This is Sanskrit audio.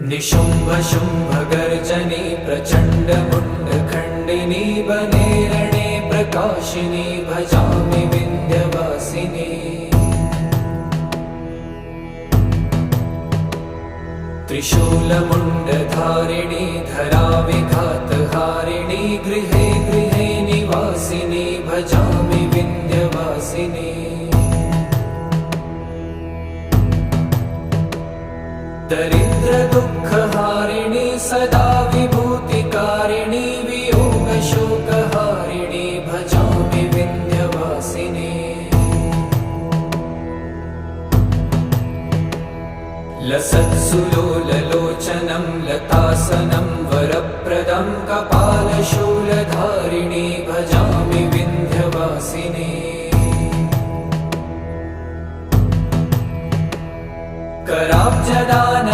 निशुम्भ शुम्भ गर्जनी प्रचण्ड मुण्ड खण्डिनी वने रणे प्रकाशिनी भजामि विन्ध्यवासिनी। त्रिशूलमुण्डधारिणी धराविघातहारिणी गृहे गृहे निवासिनी भजामि विन्ध्यवासिनी। दरिद्र दुःखहारिणी सदा विभूतिकारिणी वियोगशोकहारिणी भजामि विन्ध्यवासिनी। लसत्सुलोललोचनं लतासनं वरप्रदं कपालशूलधारिणी भजामि विन्ध्यवासिनी। कराब्जदान